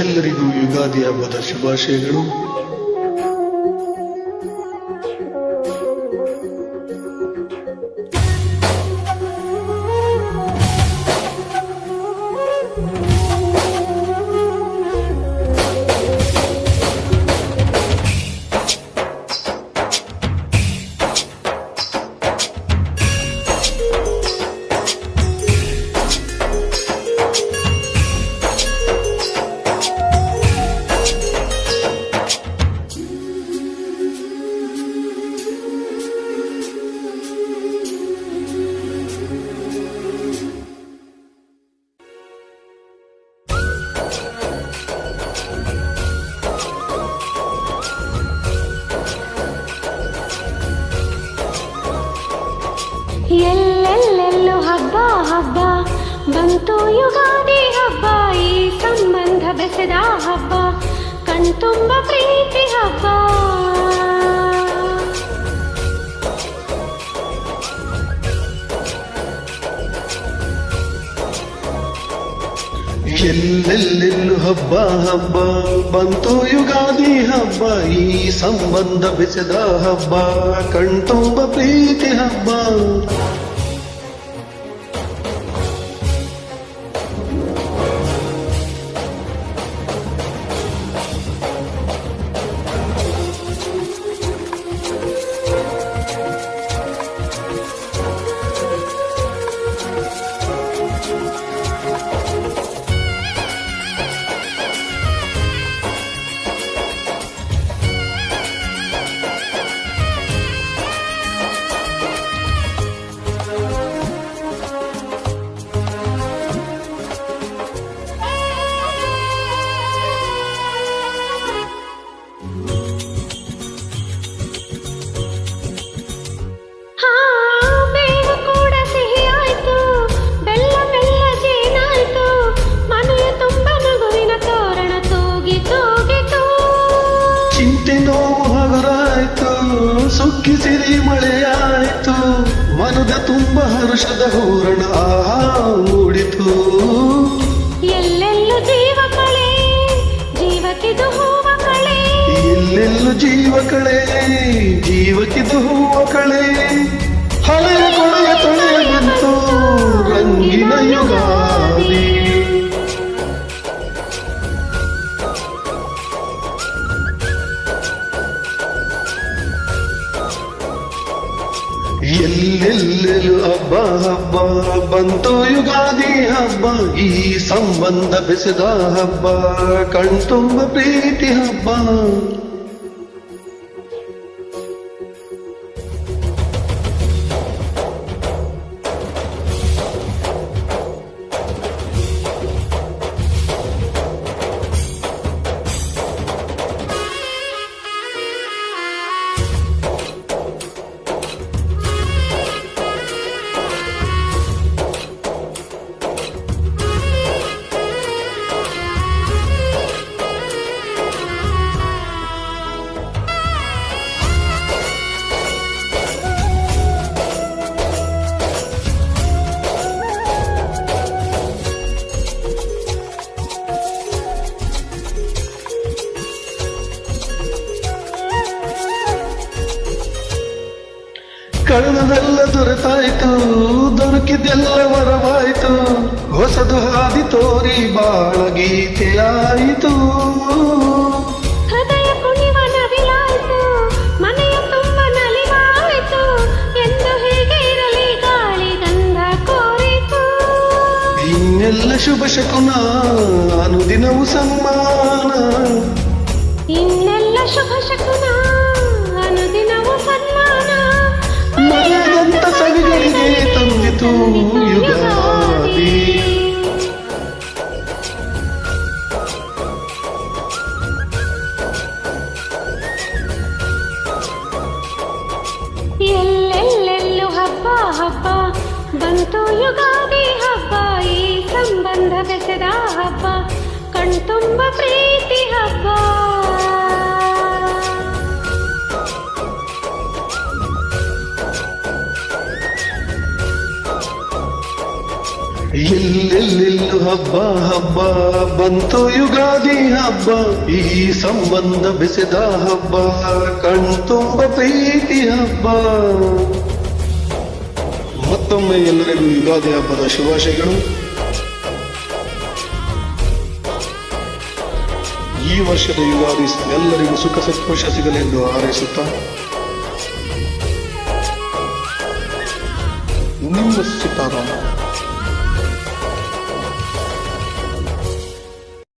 ಎಲ್ಲರಿಗೂ ಯುಗಾದಿ ಹಬ್ಬದ ಶುಭಾಶಯಗಳು. ಎಲ್ಲೆಲ್ಲೆಲ್ಲೂ ಹಬ್ಬ ಹಬ್ಬ ಬಂತು ಯುಗಾದಿ ಹಬ್ಬ, ಈ ಸಂಬಂಧ ಬೆಸೆದ ಹಬ್ಬ, ಕಣ್ತುಂಬ ಪ್ರೀತಿ ಹಬ್ಬ. ಎಲ್ಲೆಲ್ಲೆಲ್ಲೂ ಹಬ್ಬ ಹಬ್ಬ ಬಂತು ಯುಗಾದಿ ಹಬ್ಬ, ಈ ಸಂಬಂಧ ಬೆಸೆದ ಹಬ್ಬ, ಕಣ್ತುಂಬ ಪ್ರೀತಿ ಹಬ್ಬ. ಸುಗ್ಗಿಸಿರಿ ಮಳೆಯಾಯಿತು, ಮನದ ತುಂಬ ಹರ್ಷದ ಹೂರಣ ಮೂಡಿತು. ಎಲ್ಲೆಲ್ಲೂ ಜೀವ ಕಳೆ, ಜೀವಕ್ಕಿದು ಹೂವ ಕಳೆ, ಎಲ್ಲೆಲ್ಲೂ ಜೀವ ಕಳೆ, ಜೀವಕ್ಕಿದು ಹೂವ ಕಳೆ. ಹಳೆಯ ಕೊಳೆಯ ತೊಳೆಯ ಬಂತು ರಂಗಿನ ಯುಗಾದಿ. ಎಲ್ಲೆಲ್ಲೆಲ್ಲೂ ಹಬ್ಬ ಹಬ್ಬ ಬಂತು ಯುಗಾದಿ ಹಬ್ಬ, ಈ ಸಂಬಂಧ ಬೆಸೆದ ಹಬ್ಬ, ಕಣ್ತುಂಬ ಪ್ರೀತಿ ಹಬ್ಬ. ಕಳೆದದೆಲ್ಲ ದೊರೆತಾಯ್ತು, ದೊರಕಿದೆಲ್ಲ ವರವಾಯ್ತು, ಹೊಸದು ಹಾದಿ ತೋರಿ ಬಾಳ ಗೀತೆಯಾಯಿತು. ಹೃದಯ ಕುಣಿವ ನವಿಲಾಯ್ತು, ಮನೆಯ ತುಂಬ ನಲಿವಾಯ್ತು, ಎಂದು ಹೀಗೆ ಇರಲಿ ಗಾಳಿ ಗಂಧ ಕೋರಿತು. ಇನ್ನೆಲ್ಲ ಶುಭ ಶಕುನ, ಅನುದಿನವು ಸನ್ಮಾನ, ಇನ್ನೆಲ್ಲ ಶುಭ ಶಕುನ, ಅನುದಿನವು ಸನ್ಮಾನ. ಮರೆಯದಂತ ಸವಿಗಳಿಗೆ ತಂದಿತು ಯುಗಾದಿ. ಎಲ್ಲೆಲ್ಲೆಲ್ಲೂ ಹಬ್ಬ ಹಬ್ಬ ಬಂತು ಯುಗಾದಿ ಹಬ್ಬ, ಈ ಸಂಬಂಧ ಬೆಸೆದ ಹಬ್ಬ, ಕಣ್ತುಂಬ ಪ್ರೀತಿ ಹಬ್ಬ. ಎಲ್ಲೆಲ್ಲೆಲ್ಲೆಲ್ಲು ಹಬ್ಬ ಹಬ್ಬ ಬಂತು ಯುಗಾದಿ ಹಬ್ಬ ಈ ಸಂಬಂಧ ಬೆಸೆದ ಹಬ್ಬ ಕಣ್ತುಂಬ ಪ್ರೀತಿ ಹಬ್ಬ. ಮತ್ತೊಮ್ಮೆ ಎಲ್ಲರಿಗೂ ಯುಗಾದಿ ಹಬ್ಬದ ಶುಭಾಶಯಗಳು. ಈ ವರ್ಷದ ಯುಗಾದಿ ಎಲ್ಲರಿಗೂ ಸುಖ ಸಂತೋಷ ಸಿಗಲೆಂದು ಹಾರೈಸುತ್ತಾ ನಿಮ್ಮ ಸಿತಾರ